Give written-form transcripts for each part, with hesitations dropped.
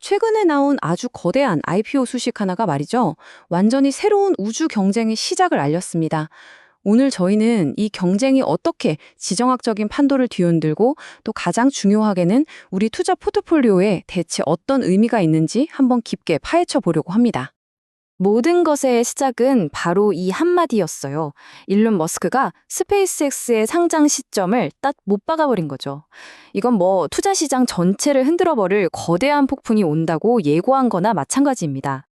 최근에 나온 아주 거대한 IPO 수식 하나가 말이죠. 완전히 새로운 우주 경쟁의 시작을 알렸습니다. 오늘 저희는 이 경쟁이 어떻게 지정학적인 판도를 뒤흔들고 또 가장 중요하게는 우리 투자 포트폴리오에 대체 어떤 의미가 있는지 한번 깊게 파헤쳐 보려고 합니다. 모든 것의 시작은 바로 이 한마디였어요. 일론 머스크가 스페이스X의 상장 시점을 딱 못 박아버린 거죠. 이건 뭐 투자 시장 전체를 흔들어버릴 거대한 폭풍이 온다고 예고한 거나 마찬가지입니다.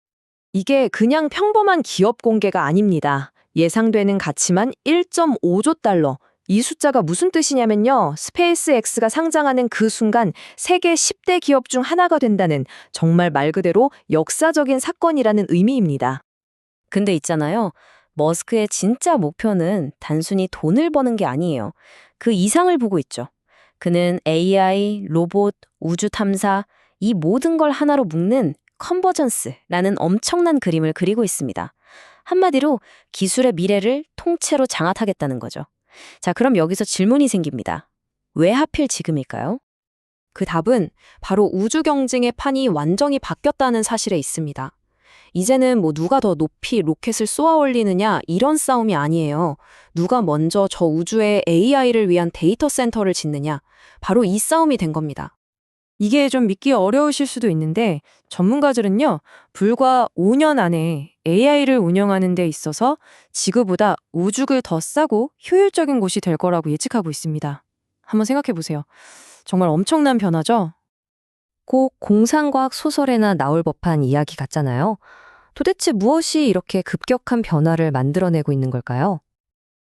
이게 그냥 평범한 기업 공개가 아닙니다. 예상되는 가치만 1.5조 달러. 이 숫자가 무슨 뜻이냐면요. 스페이스X가 상장하는 그 순간 세계 10대 기업 중 하나가 된다는 정말 말 그대로 역사적인 사건이라는 의미입니다. 근데 있잖아요. 머스크의 진짜 목표는 단순히 돈을 버는 게 아니에요. 그 이상을 보고 있죠. 그는 AI, 로봇, 우주 탐사, 이 모든 걸 하나로 묶는 컨버전스라는 엄청난 그림을 그리고 있습니다. 한마디로 기술의 미래를 통째로 장악하겠다는 거죠. 자, 그럼 여기서 질문이 생깁니다. 왜 하필 지금일까요? 그 답은 바로 우주 경쟁의 판이 완전히 바뀌었다는 사실에 있습니다. 이제는 뭐 누가 더 높이 로켓을 쏘아 올리느냐 이런 싸움이 아니에요. 누가 먼저 저 우주에 AI를 위한 데이터 센터를 짓느냐. 바로 이 싸움이 된 겁니다. 이게 좀 믿기 어려우실 수도 있는데 전문가들은요, 불과 5년 안에 AI를 운영하는 데 있어서 지구보다 우주가 더 싸고 효율적인 곳이 될 거라고 예측하고 있습니다. 한번 생각해 보세요. 정말 엄청난 변화죠? 꼭 공상과학 소설에나 나올 법한 이야기 같잖아요. 도대체 무엇이 이렇게 급격한 변화를 만들어내고 있는 걸까요?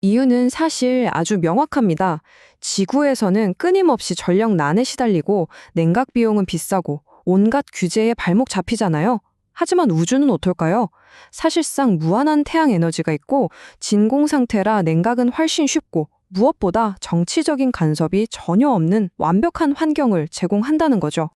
이유는 사실 아주 명확합니다. 지구에서는 끊임없이 전력난에 시달리고 냉각 비용은 비싸고 온갖 규제에 발목 잡히잖아요. 하지만 우주는 어떨까요? 사실상 무한한 태양 에너지가 있고 진공 상태라 냉각은 훨씬 쉽고 무엇보다 정치적인 간섭이 전혀 없는 완벽한 환경을 제공한다는 거죠.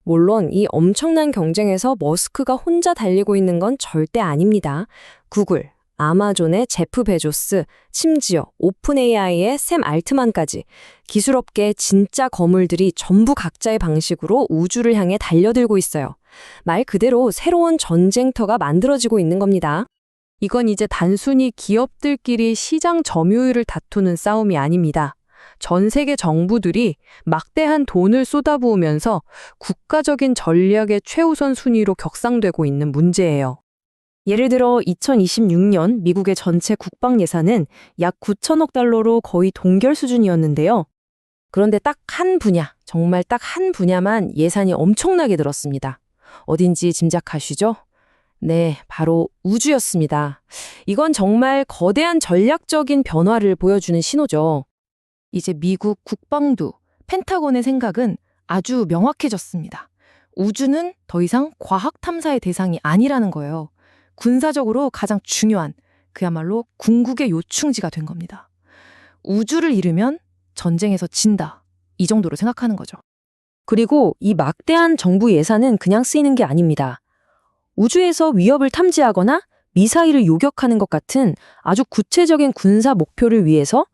물론 이 엄청난 경쟁에서 머스크가 혼자 달리고 있는 건 절대 아닙니다. 구글, 아마존의 제프 베조스, 심지어 오픈 AI의 샘 알트만까지 기술업계의 진짜 거물들이 전부 각자의 방식으로 우주를 향해 달려들고 있어요. 말 그대로 새로운 전쟁터가 만들어지고 있는 겁니다. 이건 이제 단순히 기업들끼리 시장 점유율을 다투는 싸움이 아닙니다. 전 세계 정부들이 막대한 돈을 쏟아부으면서 국가적인 전략의 최우선 순위로 격상되고 있는 문제예요. 예를 들어 2026년 미국의 전체 국방 예산은 약 9천억 달러로 거의 동결 수준이었는데요. 그런데 딱 한 분야, 정말 딱 한 분야만 예산이 엄청나게 들었습니다. 어딘지 짐작하시죠? 네, 바로 우주였습니다. 이건 정말 거대한 전략적인 변화를 보여주는 신호죠. 이제 미국 국방부, 펜타곤의 생각은 아주 명확해졌습니다. 우주는 더 이상 과학 탐사의 대상이 아니라는 거예요. 군사적으로 가장 중요한, 그야말로 궁극의 요충지가 된 겁니다. 우주를 잃으면 전쟁에서 진다. 이 정도로 생각하는 거죠. 그리고 이 막대한 정부 예산은 그냥 쓰이는 게 아닙니다. 우주에서 위협을 탐지하거나 미사일을 요격하는 것 같은 아주 구체적인 군사 목표를 위해서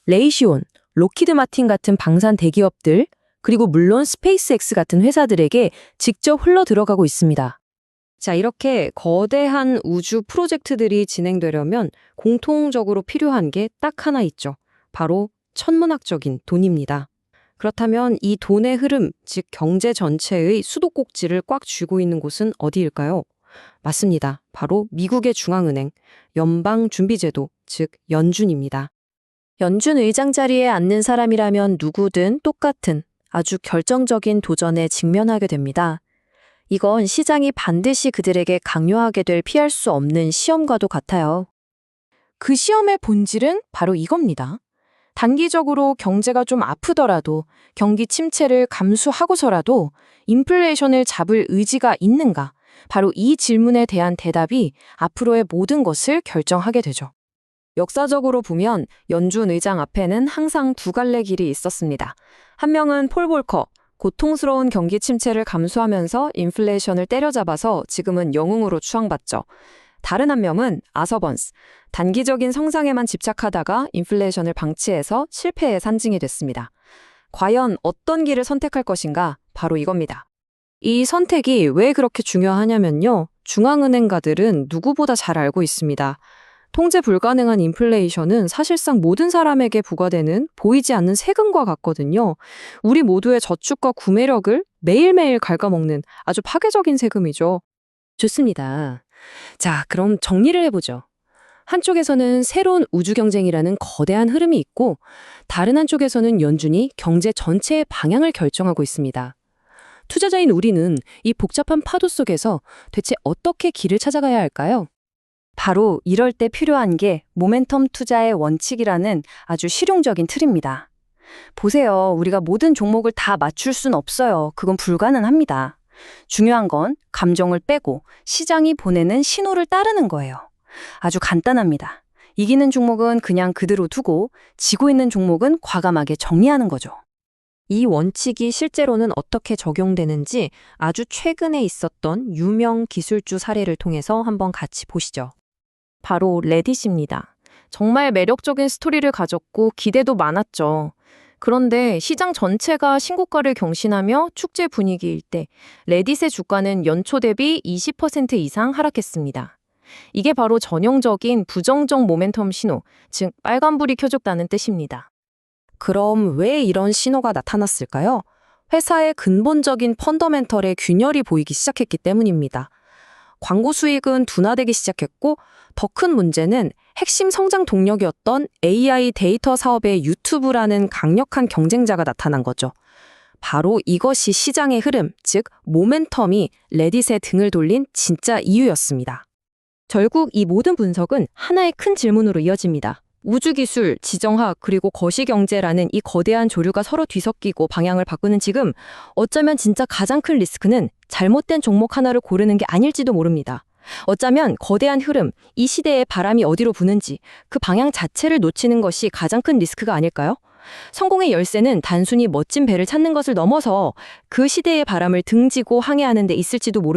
레이시온, 로키드 마틴 같은 방산 대기업들, 그리고 물론 스페이스X 같은 회사들에게 직접 흘러 들어가고 있습니다. 자, 이렇게 거대한 우주 프로젝트들이 진행되려면 공통적으로 필요한 게 딱 하나 있죠. 바로 천문학적인 돈입니다. 그렇다면 이 돈의 흐름, 즉 경제 전체의 수도꼭지를 꽉 쥐고 있는 곳은 어디일까요? 맞습니다. 바로 미국의 중앙은행, 연방준비제도, 즉 연준입니다. 연준 의장 자리에 앉는 사람이라면 누구든 똑같은 아주 결정적인 도전에 직면하게 됩니다. 이건 시장이 반드시 그들에게 강요하게 될 피할 수 없는 시험과도 같아요. 그 시험의 본질은 바로 이겁니다. 단기적으로 경제가 좀 아프더라도 경기 침체를 감수하고서라도 인플레이션을 잡을 의지가 있는가? 바로 이 질문에 대한 대답이 앞으로의 모든 것을 결정하게 되죠. 역사적으로 보면 연준 의장 앞에는 항상 두 갈래 길이 있었습니다. 한 명은 폴 볼커, 고통스러운 경기 침체를 감수하면서 인플레이션을 때려잡아서 지금은 영웅으로 추앙받죠. 다른 한 명은 아서 번스, 단기적인 성장에만 집착하다가 인플레이션을 방치해서 실패의 산증이 됐습니다. 과연 어떤 길을 선택할 것인가? 바로 이겁니다. 이 선택이 왜 그렇게 중요하냐면요. 중앙은행가들은 누구보다 잘 알고 있습니다. 통제 불가능한 인플레이션은 사실상 모든 사람에게 부과되는 보이지 않는 세금과 같거든요. 우리 모두의 저축과 구매력을 매일매일 갉아먹는 아주 파괴적인 세금이죠. 좋습니다. 자, 그럼 정리를 해보죠. 한쪽에서는 새로운 우주 경쟁이라는 거대한 흐름이 있고, 다른 한쪽에서는 연준이 경제 전체의 방향을 결정하고 있습니다. 투자자인 우리는 이 복잡한 파도 속에서 대체 어떻게 길을 찾아가야 할까요? 바로 이럴 때 필요한 게 모멘텀 투자의 원칙이라는 아주 실용적인 틀입니다. 보세요. 우리가 모든 종목을 다 맞출 순 없어요. 그건 불가능합니다. 중요한 건 감정을 빼고 시장이 보내는 신호를 따르는 거예요. 아주 간단합니다. 이기는 종목은 그냥 그대로 두고 지고 있는 종목은 과감하게 정리하는 거죠. 이 원칙이 실제로는 어떻게 적용되는지 아주 최근에 있었던 유명 기술주 사례를 통해서 한번 같이 보시죠. 바로 레딧입니다. 정말 매력적인 스토리를 가졌고 기대도 많았죠. 그런데 시장 전체가 신고가를 경신하며 축제 분위기일 때 레딧의 주가는 연초 대비 20% 이상 하락했습니다. 이게 바로 전형적인 부정적 모멘텀 신호, 즉 빨간불이 켜졌다는 뜻입니다. 그럼 왜 이런 신호가 나타났을까요? 회사의 근본적인 펀더멘털에 균열이 보이기 시작했기 때문입니다. 광고 수익은 둔화되기 시작했고, 더 큰 문제는 핵심 성장 동력이었던 AI 데이터 사업의 유튜브라는 강력한 경쟁자가 나타난 거죠. 바로 이것이 시장의 흐름, 즉 모멘텀이 레딧의 등을 돌린 진짜 이유였습니다. 결국 이 모든 분석은 하나의 큰 질문으로 이어집니다. 우주기술, 지정학, 그리고 거시경제라는 이 거대한 조류가 서로 뒤섞이고 방향을 바꾸는 지금, 어쩌면 진짜 가장 큰 리스크는 잘못된 종목 하나를 고르는 게 아닐지도 모릅니다. 어쩌면 거대한 흐름, 이 시대의 바람이 어디로 부는지 그 방향 자체를 놓치는 것이 가장 큰 리스크가 아닐까요? 성공의 열쇠는 단순히 멋진 배를 찾는 것을 넘어서 그 시대의 바람을 등지고 항해하는 데 있을지도 모릅니다.